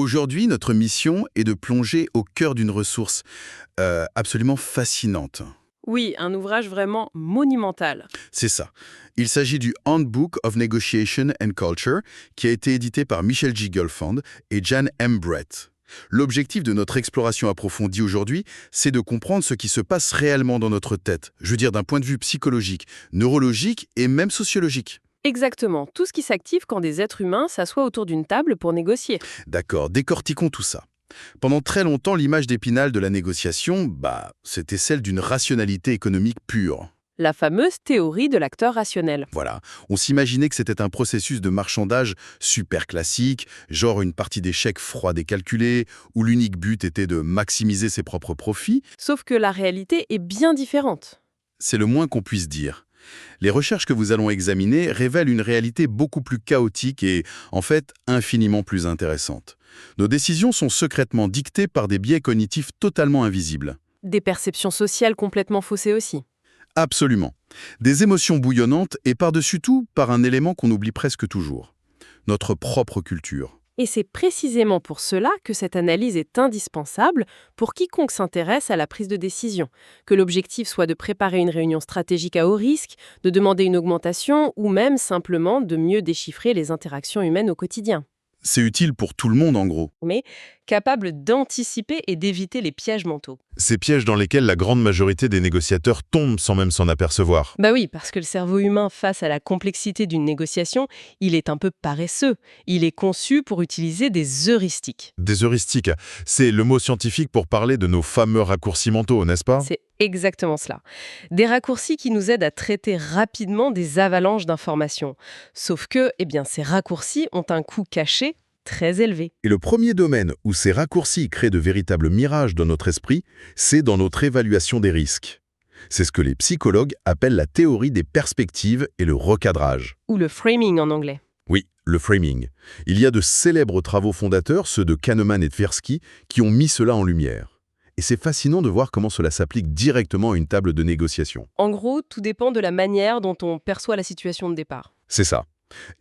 Aujourd'hui, notre mission est de plonger au cœur d'une ressource absolument fascinante. Oui, un ouvrage vraiment monumental. C'est ça. Il s'agit du Handbook of Negotiation and Culture, qui a été édité par Michel G. Gelfand et Jan M. Brett. L'objectif de notre exploration approfondie aujourd'hui, c'est de comprendre ce qui se passe réellement dans notre tête, je veux dire d'un point de vue psychologique, neurologique et même sociologique. Exactement, tout ce qui s'active quand des êtres humains s'assoient autour d'une table pour négocier. D'accord, décortiquons tout ça. Pendant très longtemps, l'image d'Épinal de la négociation, c'était celle d'une rationalité économique pure. La fameuse théorie de l'acteur rationnel. Voilà, on s'imaginait que c'était un processus de marchandage super classique, genre une partie d'échecs froide et calculée, où l'unique but était de maximiser ses propres profits. Sauf que la réalité est bien différente. C'est le moins qu'on puisse dire. Les recherches que vous allons examiner révèlent une réalité beaucoup plus chaotique et, en fait, infiniment plus intéressante. Nos décisions sont secrètement dictées par des biais cognitifs totalement invisibles. Des perceptions sociales complètement faussées aussi. Absolument. Des émotions bouillonnantes et par-dessus tout par un élément qu'on oublie presque toujours. Notre propre culture. Et c'est précisément pour cela que cette analyse est indispensable pour quiconque s'intéresse à la prise de décision. Que l'objectif soit de préparer une réunion stratégique à haut risque, de demander une augmentation ou même simplement de mieux déchiffrer les interactions humaines au quotidien. C'est utile pour tout le monde en gros. Mais capable d'anticiper et d'éviter les pièges mentaux. Ces pièges dans lesquels la grande majorité des négociateurs tombent sans même s'en apercevoir. Bah oui, parce que le cerveau humain, face à la complexité d'une négociation, il est un peu paresseux. Il est conçu pour utiliser des heuristiques. Des heuristiques, c'est le mot scientifique pour parler de nos fameux raccourcis mentaux, n'est-ce pas? C'est exactement cela. Des raccourcis qui nous aident à traiter rapidement des avalanches d'informations. Sauf que, ces raccourcis ont un coût caché très élevé. Et le premier domaine où ces raccourcis créent de véritables mirages dans notre esprit, c'est dans notre évaluation des risques. C'est ce que les psychologues appellent la théorie des perspectives et le recadrage. Ou le framing en anglais. Oui, le framing. Il y a de célèbres travaux fondateurs, ceux de Kahneman et Tversky, qui ont mis cela en lumière. Et c'est fascinant de voir comment cela s'applique directement à une table de négociation. En gros, tout dépend de la manière dont on perçoit la situation de départ. C'est ça.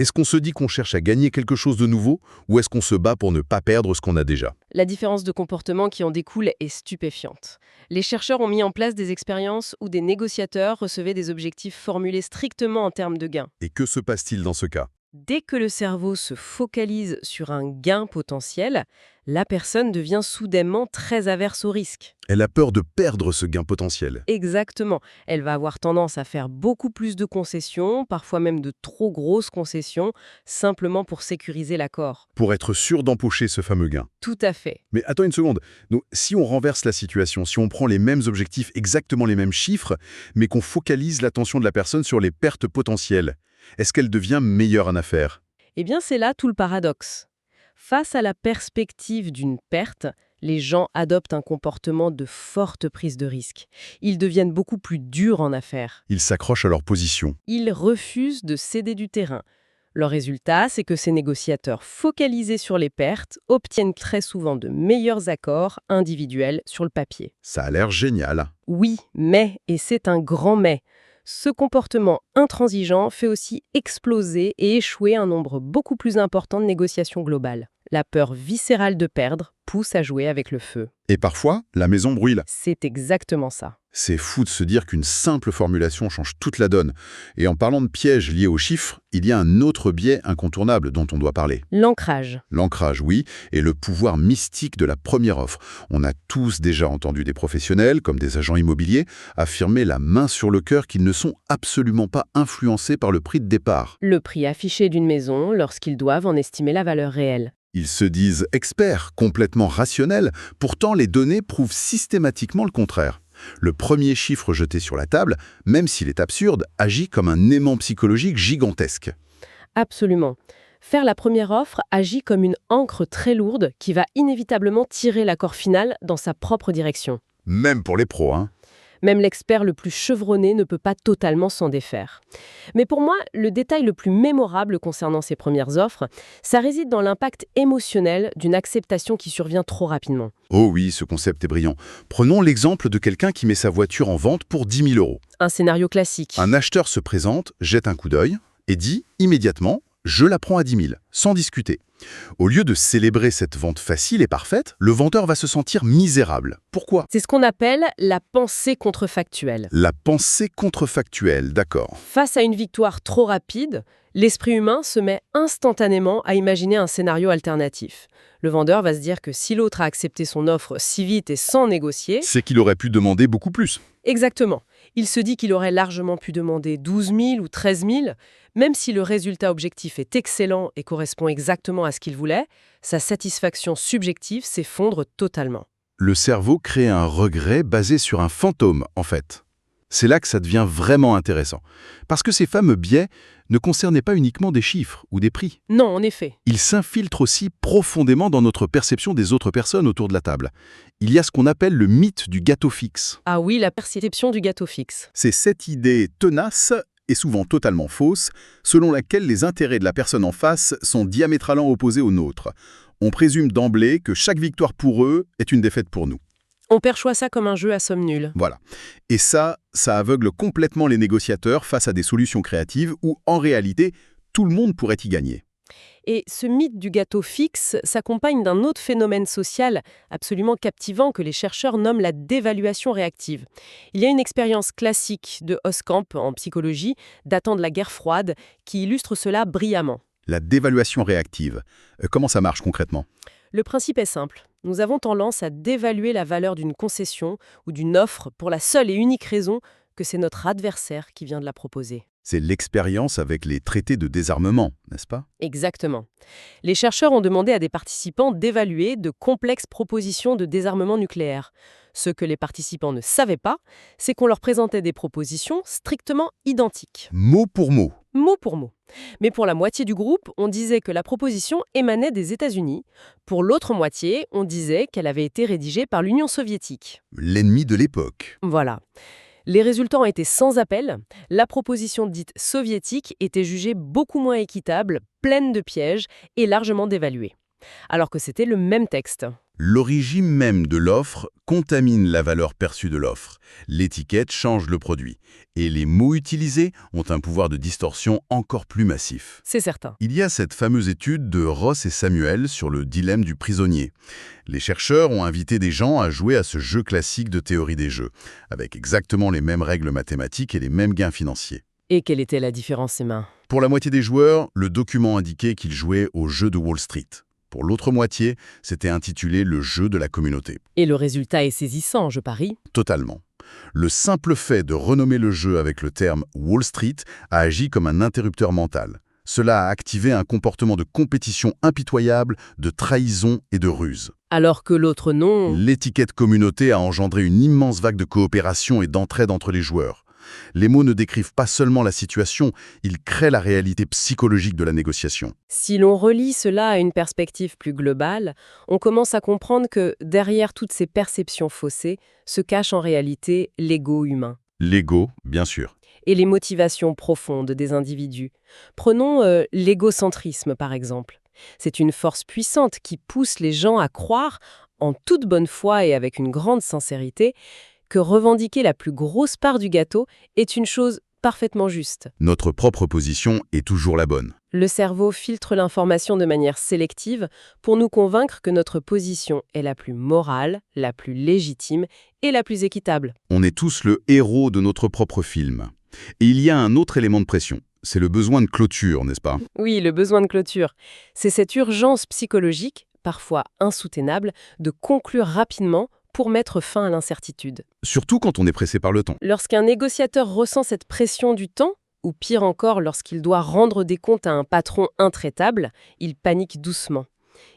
Est-ce qu'on se dit qu'on cherche à gagner quelque chose de nouveau ou est-ce qu'on se bat pour ne pas perdre ce qu'on a déjà? La différence de comportement qui en découle est stupéfiante. Les chercheurs ont mis en place des expériences où des négociateurs recevaient des objectifs formulés strictement en termes de gains. Et que se passe-t-il dans ce cas? Dès que le cerveau se focalise sur un gain potentiel, la personne devient soudainement très averse au risque. Elle a peur de perdre ce gain potentiel. Exactement. Elle va avoir tendance à faire beaucoup plus de concessions, parfois même de trop grosses concessions, simplement pour sécuriser l'accord. Pour être sûr d'empocher ce fameux gain. Tout à fait. Mais attends une seconde. Donc, si on renverse la situation, si on prend les mêmes objectifs, exactement les mêmes chiffres, mais qu'on focalise l'attention de la personne sur les pertes potentielles, est-ce qu'elle devient meilleure en affaires? C'est là tout le paradoxe. Face à la perspective d'une perte, les gens adoptent un comportement de forte prise de risque. Ils deviennent beaucoup plus durs en affaires. Ils s'accrochent à leur position. Ils refusent de céder du terrain. Le résultat, c'est que ces négociateurs focalisés sur les pertes obtiennent très souvent de meilleurs accords individuels sur le papier. Ça a l'air génial. Oui, mais, et c'est un grand mais, ce comportement intransigeant fait aussi exploser et échouer un nombre beaucoup plus important de négociations globales. La peur viscérale de perdre pousse à jouer avec le feu. Et parfois, la maison brûle. C'est exactement ça. C'est fou de se dire qu'une simple formulation change toute la donne. Et en parlant de pièges liés aux chiffres, il y a un autre biais incontournable dont on doit parler. L'ancrage. L'ancrage, oui, et le pouvoir mystique de la première offre. On a tous déjà entendu des professionnels, comme des agents immobiliers, affirmer la main sur le cœur qu'ils ne sont absolument pas influencés par le prix de départ. Le prix affiché d'une maison lorsqu'ils doivent en estimer la valeur réelle. Ils se disent experts, complètement rationnels, pourtant les données prouvent systématiquement le contraire. Le premier chiffre jeté sur la table, même s'il est absurde, agit comme un aimant psychologique gigantesque. Absolument. Faire la première offre agit comme une ancre très lourde qui va inévitablement tirer l'accord final dans sa propre direction. Même pour les pros, hein. Même l'expert le plus chevronné ne peut pas totalement s'en défaire. Mais pour moi, le détail le plus mémorable concernant ces premières offres, ça réside dans l'impact émotionnel d'une acceptation qui survient trop rapidement. Oh oui, ce concept est brillant. Prenons l'exemple de quelqu'un qui met sa voiture en vente pour 10 000 €. Un scénario classique. Un acheteur se présente, jette un coup d'œil et dit immédiatement je la prends à 10 000, sans discuter. Au lieu de célébrer cette vente facile et parfaite, le vendeur va se sentir misérable. Pourquoi? C'est ce qu'on appelle la pensée contrefactuelle. La pensée contrefactuelle, d'accord. Face à une victoire trop rapide, l'esprit humain se met instantanément à imaginer un scénario alternatif. Le vendeur va se dire que si l'autre a accepté son offre si vite et sans négocier... C'est qu'il aurait pu demander beaucoup plus. Exactement. Il se dit qu'il aurait largement pu demander 12 000 ou 13 000. Même si le résultat objectif est excellent et correspond exactement à ce qu'il voulait, sa satisfaction subjective s'effondre totalement. Le cerveau crée un regret basé sur un fantôme, en fait. C'est là que ça devient vraiment intéressant. Parce que ces fameux biais ne concernaient pas uniquement des chiffres ou des prix. Non, en effet. Ils s'infiltrent aussi profondément dans notre perception des autres personnes autour de la table. Il y a ce qu'on appelle le mythe du gâteau fixe. Ah oui, la perception du gâteau fixe. C'est cette idée tenace et souvent totalement fausse, selon laquelle les intérêts de la personne en face sont diamétralement opposés aux nôtres. On présume d'emblée que chaque victoire pour eux est une défaite pour nous. On perçoit ça comme un jeu à somme nulle. Voilà. Et ça aveugle complètement les négociateurs face à des solutions créatives où, en réalité, tout le monde pourrait y gagner. Et ce mythe du gâteau fixe s'accompagne d'un autre phénomène social absolument captivant que les chercheurs nomment la dévaluation réactive. Il y a une expérience classique de Hoskamp en psychologie, datant de la guerre froide, qui illustre cela brillamment. La dévaluation réactive. Comment ça marche concrètement? Le principe est simple. Nous avons tendance à dévaluer la valeur d'une concession ou d'une offre pour la seule et unique raison que c'est notre adversaire qui vient de la proposer. C'est l'expérience avec les traités de désarmement, n'est-ce pas? Exactement. Les chercheurs ont demandé à des participants d'évaluer de complexes propositions de désarmement nucléaire. Ce que les participants ne savaient pas, c'est qu'on leur présentait des propositions strictement identiques. Mot pour mot. Mot pour mot. Mais pour la moitié du groupe, on disait que la proposition émanait des États-Unis. Pour l'autre moitié, on disait qu'elle avait été rédigée par l'Union soviétique. L'ennemi de l'époque. Voilà. Les résultats ont été sans appel. La proposition dite soviétique était jugée beaucoup moins équitable, pleine de pièges et largement dévaluée. Alors que c'était le même texte. L'origine même de l'offre contamine la valeur perçue de l'offre. L'étiquette change le produit. Et les mots utilisés ont un pouvoir de distorsion encore plus massif. C'est certain. Il y a cette fameuse étude de Ross et Samuel sur le dilemme du prisonnier. Les chercheurs ont invité des gens à jouer à ce jeu classique de théorie des jeux, avec exactement les mêmes règles mathématiques et les mêmes gains financiers. Et quelle était la différence, Emma? Pour la moitié des joueurs, le document indiquait qu'ils jouaient au jeu de Wall Street. Pour l'autre moitié, c'était intitulé le jeu de la communauté. Et le résultat est saisissant, je parie. Totalement. Le simple fait de renommer le jeu avec le terme Wall Street a agi comme un interrupteur mental. Cela a activé un comportement de compétition impitoyable, de trahison et de ruse. Alors que l'autre nom... L'étiquette communauté a engendré une immense vague de coopération et d'entraide entre les joueurs. Les mots ne décrivent pas seulement la situation, ils créent la réalité psychologique de la négociation. Si l'on relie cela à une perspective plus globale, on commence à comprendre que derrière toutes ces perceptions faussées se cache en réalité l'ego humain. L'ego, bien sûr. Et les motivations profondes des individus. Prenons l'égocentrisme par exemple. C'est une force puissante qui pousse les gens à croire, en toute bonne foi et avec une grande sincérité, que revendiquer la plus grosse part du gâteau est une chose parfaitement juste. Notre propre position est toujours la bonne. Le cerveau filtre l'information de manière sélective pour nous convaincre que notre position est la plus morale, la plus légitime et la plus équitable. On est tous le héros de notre propre film. Et il y a un autre élément de pression. C'est le besoin de clôture, n'est-ce pas? Oui, le besoin de clôture. C'est cette urgence psychologique, parfois insoutenable, de conclure rapidement pour mettre fin à l'incertitude. Surtout quand on est pressé par le temps. Lorsqu'un négociateur ressent cette pression du temps, ou pire encore lorsqu'il doit rendre des comptes à un patron intraitable, il panique doucement.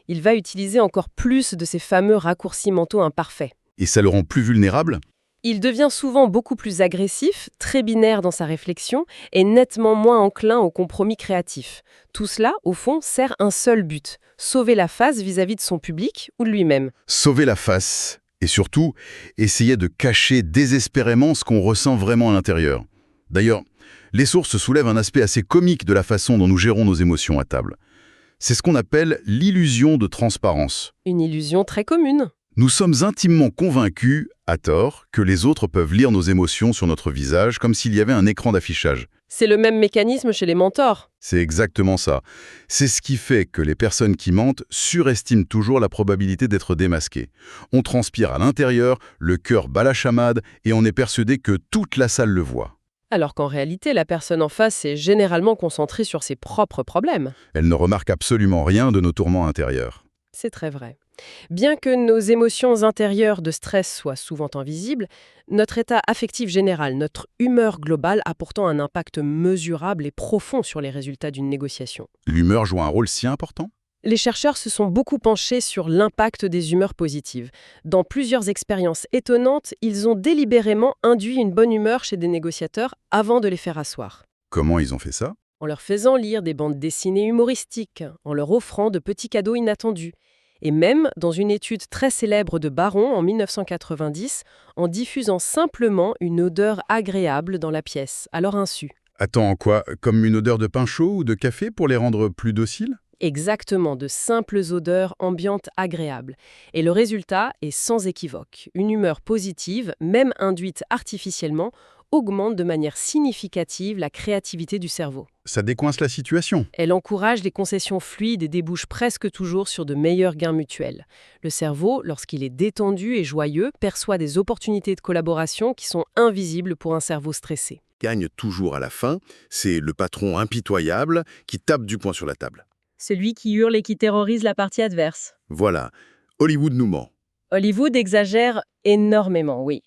Il va utiliser encore plus de ces fameux raccourcis mentaux imparfaits. Et ça le rend plus vulnérable? Il devient souvent beaucoup plus agressif, très binaire dans sa réflexion et nettement moins enclin au compromis créatif. Tout cela, au fond, sert un seul but, sauver la face vis-à-vis de son public ou de lui-même. Sauver la face. Et surtout, essayer de cacher désespérément ce qu'on ressent vraiment à l'intérieur. D'ailleurs, les sources soulèvent un aspect assez comique de la façon dont nous gérons nos émotions à table. C'est ce qu'on appelle l'illusion de transparence. Une illusion très commune. Nous sommes intimement convaincus, à tort, que les autres peuvent lire nos émotions sur notre visage comme s'il y avait un écran d'affichage. C'est le même mécanisme chez les mentors. C'est exactement ça. C'est ce qui fait que les personnes qui mentent surestiment toujours la probabilité d'être démasquées. On transpire à l'intérieur, le cœur bat la chamade et on est persuadé que toute la salle le voit. Alors qu'en réalité, la personne en face est généralement concentrée sur ses propres problèmes. Elle ne remarque absolument rien de nos tourments intérieurs. C'est très vrai. Bien que nos émotions intérieures de stress soient souvent invisibles, notre état affectif général, notre humeur globale a pourtant un impact mesurable et profond sur les résultats d'une négociation. L'humeur joue un rôle si important? Les chercheurs se sont beaucoup penchés sur l'impact des humeurs positives. Dans plusieurs expériences étonnantes, ils ont délibérément induit une bonne humeur chez des négociateurs avant de les faire asseoir. Comment ils ont fait ça? En leur faisant lire des bandes dessinées humoristiques, en leur offrant de petits cadeaux inattendus. Et même, dans une étude très célèbre de Baron en 1990, en diffusant simplement une odeur agréable dans la pièce, à leur insu. Attends, quoi? Comme une odeur de pain chaud ou de café pour les rendre plus dociles? Exactement, de simples odeurs ambiantes agréables. Et le résultat est sans équivoque. Une humeur positive, même induite artificiellement, augmente de manière significative la créativité du cerveau. Ça décoince la situation. Elle encourage des concessions fluides et débouche presque toujours sur de meilleurs gains mutuels. Le cerveau, lorsqu'il est détendu et joyeux, perçoit des opportunités de collaboration qui sont invisibles pour un cerveau stressé. Gagne toujours à la fin, c'est le patron impitoyable qui tape du poing sur la table. Celui qui hurle et qui terrorise la partie adverse. Voilà, Hollywood nous ment. Hollywood exagère énormément, oui.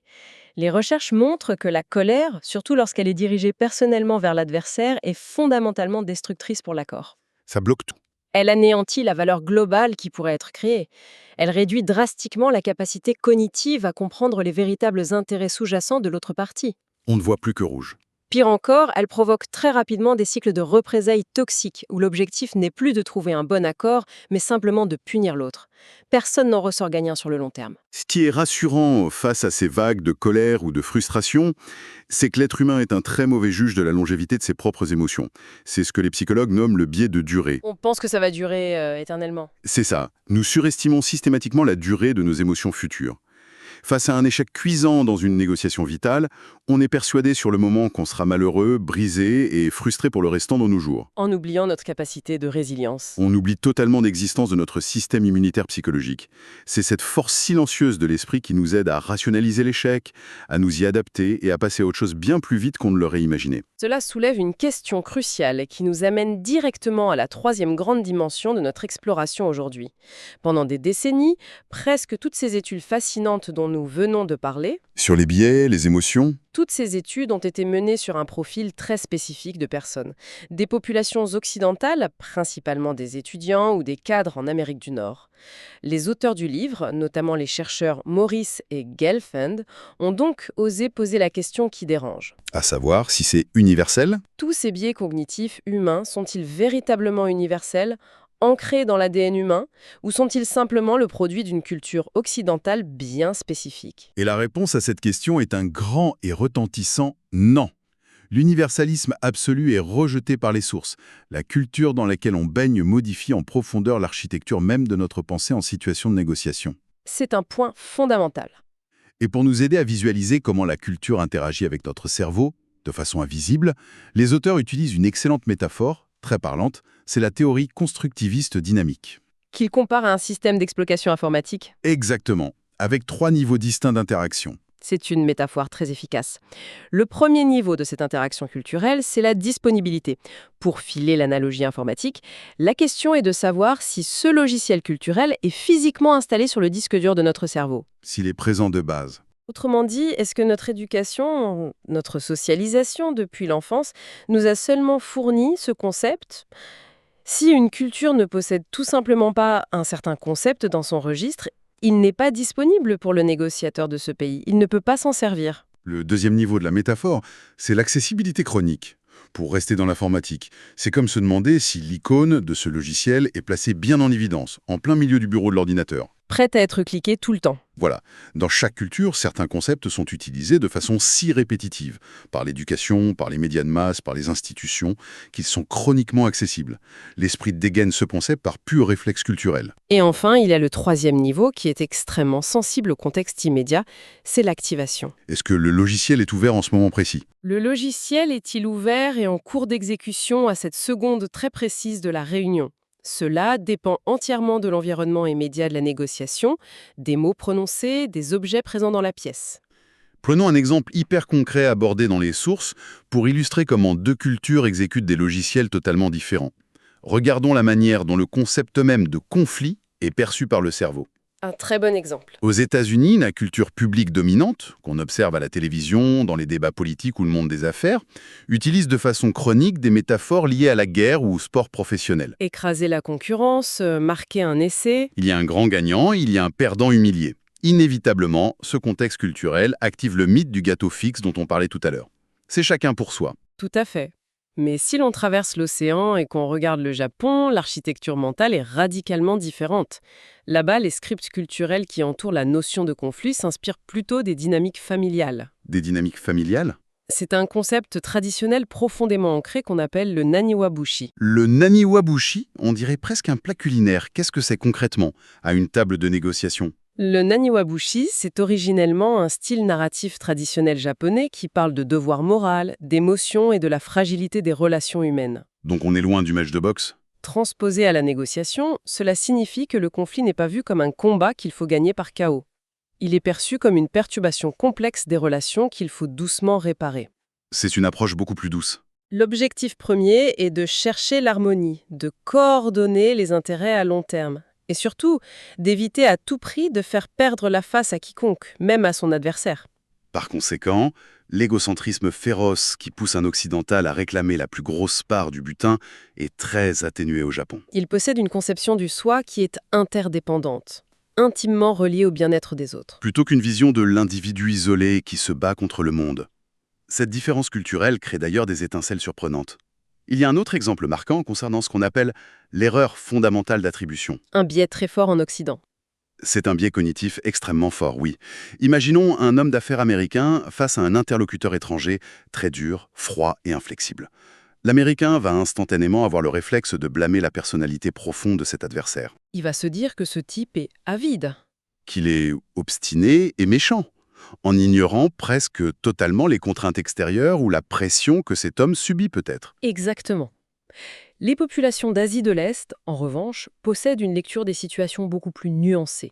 Les recherches montrent que la colère, surtout lorsqu'elle est dirigée personnellement vers l'adversaire, est fondamentalement destructrice pour l'accord. Ça bloque tout. Elle anéantit la valeur globale qui pourrait être créée. Elle réduit drastiquement la capacité cognitive à comprendre les véritables intérêts sous-jacents de l'autre partie. On ne voit plus que rouge. Pire encore, elle provoque très rapidement des cycles de représailles toxiques où l'objectif n'est plus de trouver un bon accord, mais simplement de punir l'autre. Personne n'en ressort gagnant sur le long terme. Ce qui est rassurant face à ces vagues de colère ou de frustration, c'est que l'être humain est un très mauvais juge de la longévité de ses propres émotions. C'est ce que les psychologues nomment le biais de durée. On pense que ça va durer éternellement. C'est ça. Nous surestimons systématiquement la durée de nos émotions futures. Face à un échec cuisant dans une négociation vitale, on est persuadé sur le moment qu'on sera malheureux, brisé et frustré pour le restant de nos jours. En oubliant notre capacité de résilience. On oublie totalement l'existence de notre système immunitaire psychologique. C'est cette force silencieuse de l'esprit qui nous aide à rationaliser l'échec, à nous y adapter et à passer à autre chose bien plus vite qu'on ne l'aurait imaginé. Cela soulève une question cruciale qui nous amène directement à la troisième grande dimension de notre exploration aujourd'hui. Pendant des décennies, presque toutes ces études fascinantes dont nous venons de parler, Sur les biais, les émotions, toutes ces études ont été menées sur un profil très spécifique de personnes. Des populations occidentales, principalement des étudiants ou des cadres en Amérique du Nord. Les auteurs du livre, notamment les chercheurs Morris et Gelfand, ont donc osé poser la question qui dérange. à savoir si c'est universel. Tous ces biais cognitifs humains sont-ils véritablement universels, ancrés dans l'ADN humain, ou sont-ils simplement le produit d'une culture occidentale bien spécifique? Et la réponse à cette question est un grand et retentissant non. L'universalisme absolu est rejeté par les sources. La culture dans laquelle on baigne modifie en profondeur l'architecture même de notre pensée en situation de négociation. C'est un point fondamental. Et pour nous aider à visualiser comment la culture interagit avec notre cerveau, de façon invisible, les auteurs utilisent une excellente métaphore, très parlante, c'est la théorie constructiviste dynamique. Qu'il compare à un système d'exploitation informatique, Exactement, avec 3 niveaux distincts d'interaction. c'est une métaphore très efficace. Le premier niveau de cette interaction culturelle, c'est la disponibilité. Pour filer l'analogie informatique, la question est de savoir si ce logiciel culturel est physiquement installé sur le disque dur de notre cerveau. S'il est présent de base. Autrement dit, est-ce que notre éducation, notre socialisation depuis l'enfance, nous a seulement fourni ce concept ? Si une culture ne possède tout simplement pas un certain concept dans son registre, il n'est pas disponible pour le négociateur de ce pays. Il ne peut pas s'en servir. Le deuxième niveau de la métaphore, c'est l'accessibilité chronique. Pour rester dans l'informatique, c'est comme se demander si l'icône de ce logiciel est placée bien en évidence, en plein milieu du bureau de l'ordinateur. Prête à être cliquée tout le temps. Voilà. Dans chaque culture, certains concepts sont utilisés de façon si répétitive, par l'éducation, par les médias de masse, par les institutions, qu'ils sont chroniquement accessibles. L'esprit dégaine ce concept par pur réflexe culturel. Et enfin, il y a le troisième niveau qui est extrêmement sensible au contexte immédiat, c'est l'activation. Est-ce que le logiciel est ouvert en ce moment précis? Le logiciel est-il ouvert et en cours d'exécution à cette seconde très précise de la réunion? Cela dépend entièrement de l'environnement immédiat de la négociation, des mots prononcés, des objets présents dans la pièce. Prenons un exemple hyper concret abordé dans les sources pour illustrer comment deux cultures exécutent des logiciels totalement différents. Regardons la manière dont le concept même de conflit est perçu par le cerveau. Un très bon exemple. Aux États-Unis, la culture publique dominante, qu'on observe à la télévision, dans les débats politiques ou le monde des affaires, utilise de façon chronique des métaphores liées à la guerre ou au sport professionnel. Écraser la concurrence, marquer un essai. Il y a un grand gagnant, il y a un perdant humilié. Inévitablement, ce contexte culturel active le mythe du gâteau fixe dont on parlait tout à l'heure. C'est chacun pour soi. Tout à fait. Mais si l'on traverse l'océan et qu'on regarde le Japon, l'architecture mentale est radicalement différente. Là-bas, les scripts culturels qui entourent la notion de conflit s'inspirent plutôt des dynamiques familiales. Des dynamiques familiales? C'est un concept traditionnel profondément ancré qu'on appelle le naniwabushi. Le naniwabushi, on dirait presque un plat culinaire. Qu'est-ce que c'est concrètement, à une table de négociation? Le naniwabushi, c'est originellement un style narratif traditionnel japonais qui parle de devoir moral, d'émotion et de la fragilité des relations humaines. Donc on est loin du match de boxe? Transposé à la négociation, cela signifie que le conflit n'est pas vu comme un combat qu'il faut gagner par chaos. Il est perçu comme une perturbation complexe des relations qu'il faut doucement réparer. C'est une approche beaucoup plus douce. L'objectif premier est de chercher l'harmonie, de coordonner les intérêts à long terme. Et surtout, d'éviter à tout prix de faire perdre la face à quiconque, même à son adversaire. Par conséquent, l'égocentrisme féroce qui pousse un occidental à réclamer la plus grosse part du butin est très atténué au Japon. Il possède une conception du soi qui est interdépendante, intimement reliée au bien-être des autres. Plutôt qu'une vision de l'individu isolé qui se bat contre le monde. Cette différence culturelle crée d'ailleurs des étincelles surprenantes. Il y a un autre exemple marquant concernant ce qu'on appelle l'erreur fondamentale d'attribution. Un biais très fort en Occident. C'est un biais cognitif extrêmement fort, oui. Imaginons un homme d'affaires américain face à un interlocuteur étranger, très dur, froid et inflexible. L'Américain va instantanément avoir le réflexe de blâmer la personnalité profonde de cet adversaire. Il va se dire que ce type est avide. Qu'il est obstiné et méchant, en ignorant presque totalement les contraintes extérieures ou la pression que cet homme subit peut-être. Exactement. Les populations d'Asie de l'Est, en revanche, possèdent une lecture des situations beaucoup plus nuancée.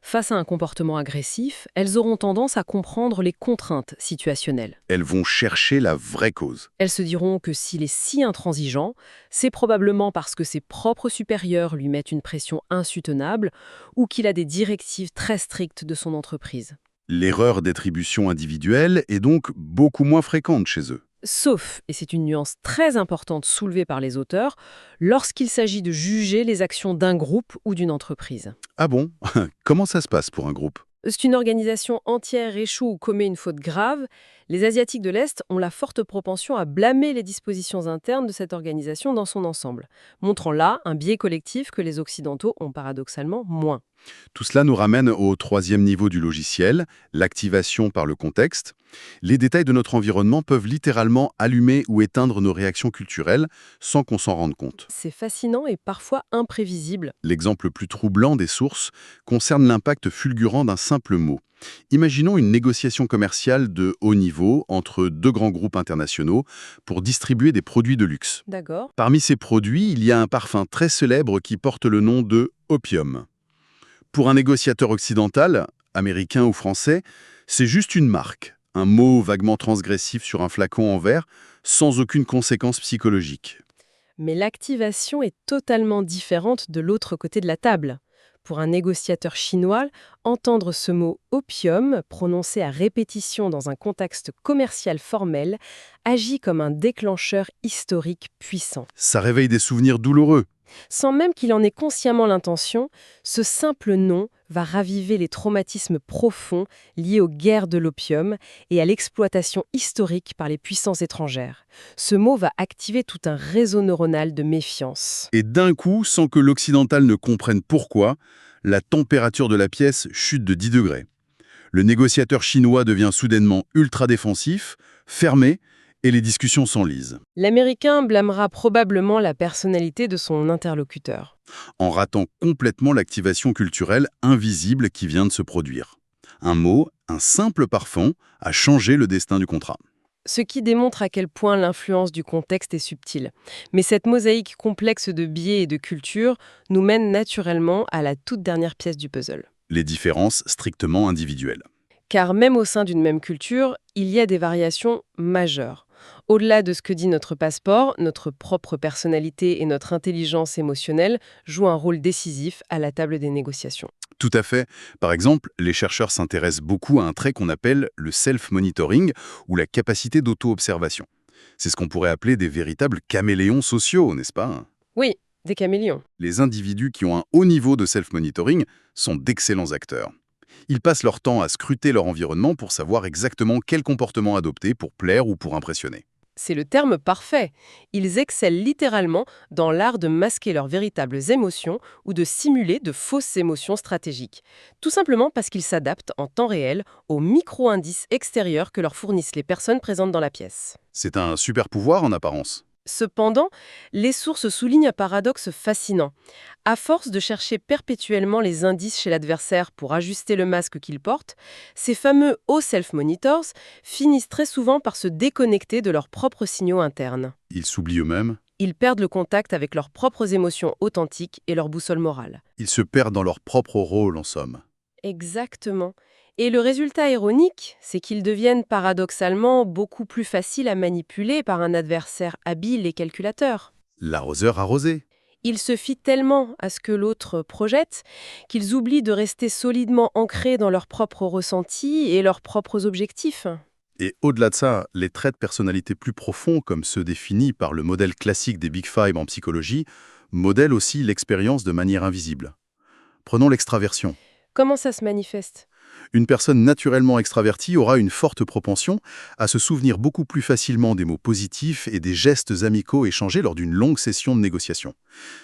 Face à un comportement agressif, elles auront tendance à comprendre les contraintes situationnelles. Elles vont chercher la vraie cause. Elles se diront que s'il est si intransigeant, c'est probablement parce que ses propres supérieurs lui mettent une pression insoutenable ou qu'il a des directives très strictes de son entreprise. L'erreur d'attribution individuelle est donc beaucoup moins fréquente chez eux. Sauf, et c'est une nuance très importante soulevée par les auteurs, lorsqu'il s'agit de juger les actions d'un groupe ou d'une entreprise. Ah bon? Comment ça se passe pour un groupe? Si une organisation entière échoue ou commet une faute grave, les Asiatiques de l'Est ont la forte propension à blâmer les dispositions internes de cette organisation dans son ensemble, montrant là un biais collectif que les Occidentaux ont paradoxalement moins. Tout cela nous ramène au troisième niveau du logiciel, l'activation par le contexte. Les détails de notre environnement peuvent littéralement allumer ou éteindre nos réactions culturelles sans qu'on s'en rende compte. C'est fascinant et parfois imprévisible. L'exemple le plus troublant des sources concerne l'impact fulgurant d'un simple mot. Imaginons une négociation commerciale de haut niveau entre deux grands groupes internationaux pour distribuer des produits de luxe. D'accord. Parmi ces produits, il y a un parfum très célèbre qui porte le nom de opium. Pour un négociateur occidental, américain ou français, c'est juste une marque, un mot vaguement transgressif sur un flacon en verre, sans aucune conséquence psychologique. Mais l'activation est totalement différente de l'autre côté de la table. Pour un négociateur chinois, entendre ce mot « opium » prononcé à répétition dans un contexte commercial formel agit comme un déclencheur historique puissant. Ça réveille des souvenirs douloureux. Sans même qu'il en ait consciemment l'intention, ce simple nom va raviver les traumatismes profonds liés aux guerres de l'opium et à l'exploitation historique par les puissances étrangères. Ce mot va activer tout un réseau neuronal de méfiance. Et d'un coup, sans que l'occidental ne comprenne pourquoi, la température de la pièce chute de 10 degrés. Le négociateur chinois devient soudainement ultra défensif, fermé, et les discussions s'enlisent. L'Américain blâmera probablement la personnalité de son interlocuteur. En ratant complètement l'activation culturelle invisible qui vient de se produire. Un mot, un simple parfum, a changé le destin du contrat. Ce qui démontre à quel point l'influence du contexte est subtile. Mais cette mosaïque complexe de biais et de culture nous mène naturellement à la toute dernière pièce du puzzle. Les différences strictement individuelles. Car même au sein d'une même culture, il y a des variations majeures. Au-delà de ce que dit notre passeport, notre propre personnalité et notre intelligence émotionnelle jouent un rôle décisif à la table des négociations. Tout à fait. Par exemple, les chercheurs s'intéressent beaucoup à un trait qu'on appelle le self-monitoring ou la capacité d'auto-observation. C'est ce qu'on pourrait appeler des véritables caméléons sociaux, n'est-ce pas? Oui, des caméléons. Les individus qui ont un haut niveau de self-monitoring sont d'excellents acteurs. Ils passent leur temps à scruter leur environnement pour savoir exactement quel comportement adopter pour plaire ou pour impressionner. C'est le terme parfait. Ils excellent littéralement dans l'art de masquer leurs véritables émotions ou de simuler de fausses émotions stratégiques. Tout simplement parce qu'ils s'adaptent en temps réel aux micro-indices extérieurs que leur fournissent les personnes présentes dans la pièce. C'est un super pouvoir en apparence. Cependant, les sources soulignent un paradoxe fascinant. À force de chercher perpétuellement les indices chez l'adversaire pour ajuster le masque qu'il porte, ces fameux hauts self-monitors finissent très souvent par se déconnecter de leurs propres signaux internes. Ils s'oublient eux-mêmes. Ils perdent le contact avec leurs propres émotions authentiques et leur boussole morale. Ils se perdent dans leur propre rôle, en somme. Exactement. Et le résultat ironique, c'est qu'ils deviennent paradoxalement beaucoup plus faciles à manipuler par un adversaire habile et calculateur. L'arroseur arrosé. Ils se fient tellement à ce que l'autre projette qu'ils oublient de rester solidement ancrés dans leurs propres ressentis et leurs propres objectifs. Et au-delà de ça, les traits de personnalité plus profonds, comme ceux définis par le modèle classique des Big Five en psychologie, modèlent aussi l'expérience de manière invisible. Prenons l'extraversion. Comment ça se manifeste ? Une personne naturellement extravertie aura une forte propension à se souvenir beaucoup plus facilement des mots positifs et des gestes amicaux échangés lors d'une longue session de négociation.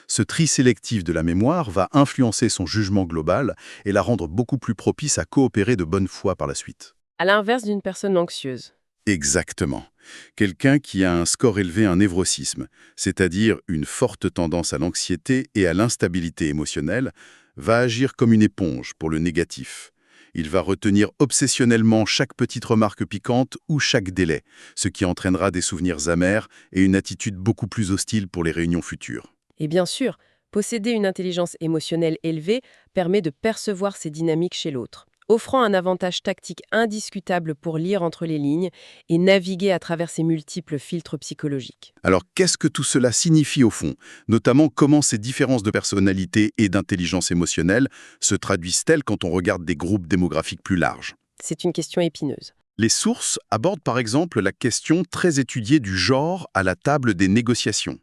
Ce tri sélectif de la mémoire va influencer son jugement global et la rendre beaucoup plus propice à coopérer de bonne foi par la suite. À l'inverse d'une personne anxieuse. Exactement. Quelqu'un qui a un score élevé en névrosisme, c'est-à-dire une forte tendance à l'anxiété et à l'instabilité émotionnelle, va agir comme une éponge pour le négatif. Il va retenir obsessionnellement chaque petite remarque piquante ou chaque délai, ce qui entraînera des souvenirs amers et une attitude beaucoup plus hostile pour les réunions futures. Et bien sûr, posséder une intelligence émotionnelle élevée permet de percevoir ces dynamiques chez l'autre, offrant un avantage tactique indiscutable pour lire entre les lignes et naviguer à travers ces multiples filtres psychologiques. Alors qu'est-ce que tout cela signifie au fond? Notamment comment ces différences de personnalité et d'intelligence émotionnelle se traduisent-elles quand on regarde des groupes démographiques plus larges? C'est une question épineuse. Les sources abordent par exemple la question très étudiée du genre à la table des négociations.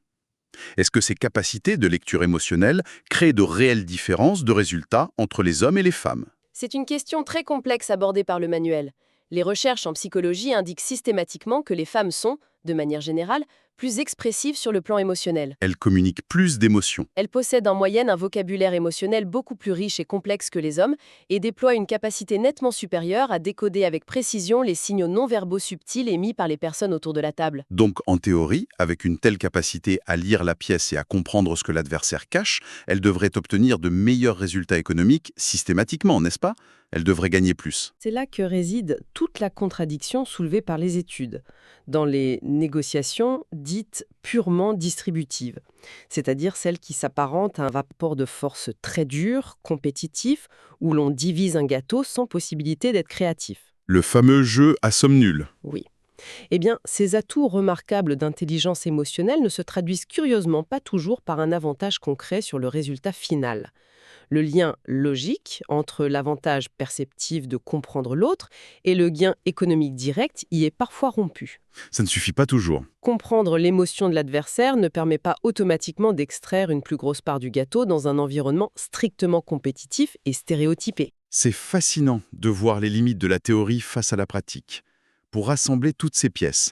Est-ce que ces capacités de lecture émotionnelle créent de réelles différences de résultats entre les hommes et les femmes? C'est une question très complexe abordée par le manuel. Les recherches en psychologie indiquent systématiquement que les femmes sont, de manière générale, plus expressives sur le plan émotionnel. Elles communiquent plus d'émotions. Elles possèdent en moyenne un vocabulaire émotionnel beaucoup plus riche et complexe que les hommes et déploient une capacité nettement supérieure à décoder avec précision les signaux non-verbaux subtils émis par les personnes autour de la table. Donc, en théorie, avec une telle capacité à lire la pièce et à comprendre ce que l'adversaire cache, elles devraient obtenir de meilleurs résultats économiques systématiquement, n'est-ce pas? Elles devraient gagner plus. C'est là que réside toute la contradiction soulevée par les études, dans les négociations dites purement distributives, c'est-à-dire celles qui s'apparentent à un rapport de force très dur, compétitif, où l'on divise un gâteau sans possibilité d'être créatif. Le fameux jeu à somme nulle. Oui. Eh bien, ces atouts remarquables d'intelligence émotionnelle ne se traduisent curieusement pas toujours par un avantage concret sur le résultat final. Le lien logique entre l'avantage perceptif de comprendre l'autre et le gain économique direct y est parfois rompu. Ça ne suffit pas toujours. Comprendre l'émotion de l'adversaire ne permet pas automatiquement d'extraire une plus grosse part du gâteau dans un environnement strictement compétitif et stéréotypé. C'est fascinant de voir les limites de la théorie face à la pratique. Pour rassembler toutes ces pièces,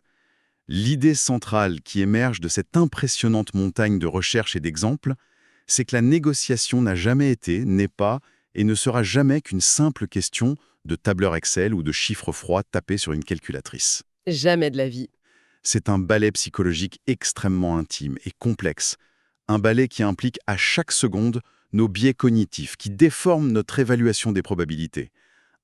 l'idée centrale qui émerge de cette impressionnante montagne de recherches et d'exemples, c'est que la négociation n'a jamais été, n'est pas et ne sera jamais qu'une simple question de tableur Excel ou de chiffres froids tapés sur une calculatrice. Jamais de la vie. C'est un balai psychologique extrêmement intime et complexe. Un balai qui implique à chaque seconde nos biais cognitifs, qui déforment notre évaluation des probabilités.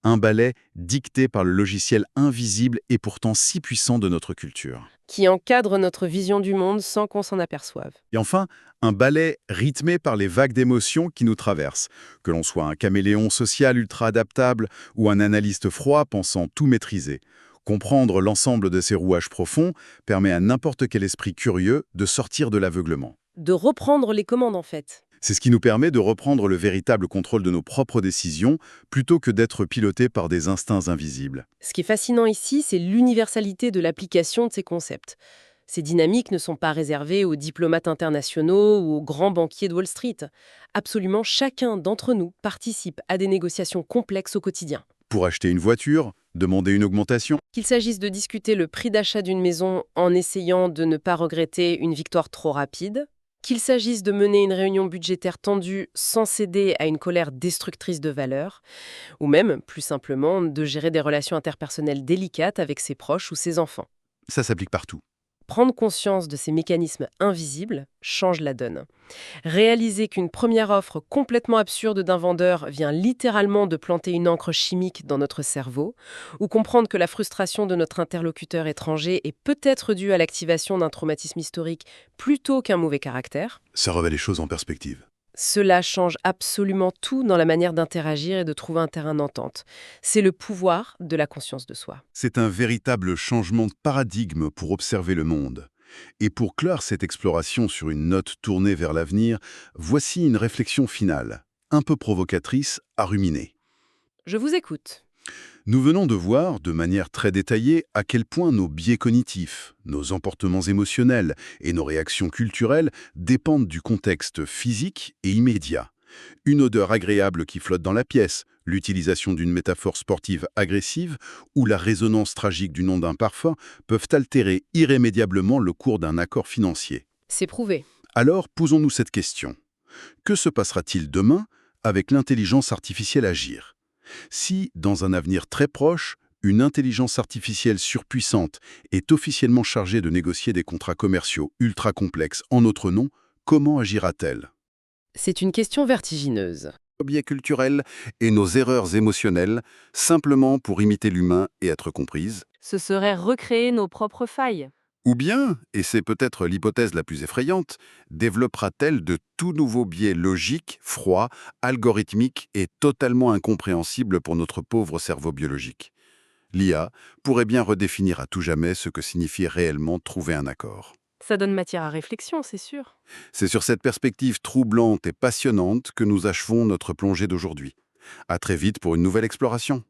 Un balai dicté par le logiciel invisible et pourtant si puissant de notre culture. Qui encadre notre vision du monde sans qu'on s'en aperçoive. Et enfin, un balai rythmé par les vagues d'émotions qui nous traversent. Que l'on soit un caméléon social ultra adaptable ou un analyste froid pensant tout maîtriser. Comprendre l'ensemble de ces rouages profonds permet à n'importe quel esprit curieux de sortir de l'aveuglement. De reprendre les commandes, en fait. C'est ce qui nous permet de reprendre le véritable contrôle de nos propres décisions plutôt que d'être pilotés par des instincts invisibles. Ce qui est fascinant ici, c'est l'universalité de l'application de ces concepts. Ces dynamiques ne sont pas réservées aux diplomates internationaux ou aux grands banquiers de Wall Street. Absolument chacun d'entre nous participe à des négociations complexes au quotidien. Pour acheter une voiture, demander une augmentation, Qu'il s'agisse de discuter le prix d'achat d'une maison en essayant de ne pas regretter une victoire trop rapide, qu'il s'agisse de mener une réunion budgétaire tendue sans céder à une colère destructrice de valeur, ou même, plus simplement, de gérer des relations interpersonnelles délicates avec ses proches ou ses enfants. ça s'applique partout. Prendre conscience de ces mécanismes invisibles change la donne. Réaliser qu'une première offre complètement absurde d'un vendeur vient littéralement de planter une encre chimique dans notre cerveau, ou comprendre que la frustration de notre interlocuteur étranger est peut-être due à l'activation d'un traumatisme historique plutôt qu'un mauvais caractère, Ça remet les choses en perspective. cela change absolument tout dans la manière d'interagir et de trouver un terrain d'entente. C'est le pouvoir de la conscience de soi. C'est un véritable changement de paradigme pour observer le monde. Et pour clore cette exploration sur une note tournée vers l'avenir, voici une réflexion finale, un peu provocatrice, à ruminer. Je vous écoute. Nous venons de voir, de manière très détaillée, à quel point nos biais cognitifs, nos emportements émotionnels et nos réactions culturelles dépendent du contexte physique et immédiat. Une odeur agréable qui flotte dans la pièce, l'utilisation d'une métaphore sportive agressive ou la résonance tragique du nom d'un parfum peuvent altérer irrémédiablement le cours d'un accord financier. C'est prouvé. Alors, posons-nous cette question. Que se passera-t-il demain avec l'intelligence artificielle agir ? Si, dans un avenir très proche, une intelligence artificielle surpuissante est officiellement chargée de négocier des contrats commerciaux ultra complexes en notre nom, comment agira-t-elle ? C'est une question vertigineuse. Nos biais culturels et nos erreurs émotionnelles, simplement pour imiter l'humain et être comprises. Ce serait recréer nos propres failles. Ou bien, et c'est peut-être l'hypothèse la plus effrayante, développera-t-elle de tout nouveaux biais logiques, froids, algorithmiques et totalement incompréhensibles pour notre pauvre cerveau biologique. L'IA pourrait bien redéfinir à tout jamais ce que signifie réellement trouver un accord. Ça donne matière à réflexion, c'est sûr. C'est sur cette perspective troublante et passionnante que nous achevons notre plongée d'aujourd'hui. À très vite pour une nouvelle exploration.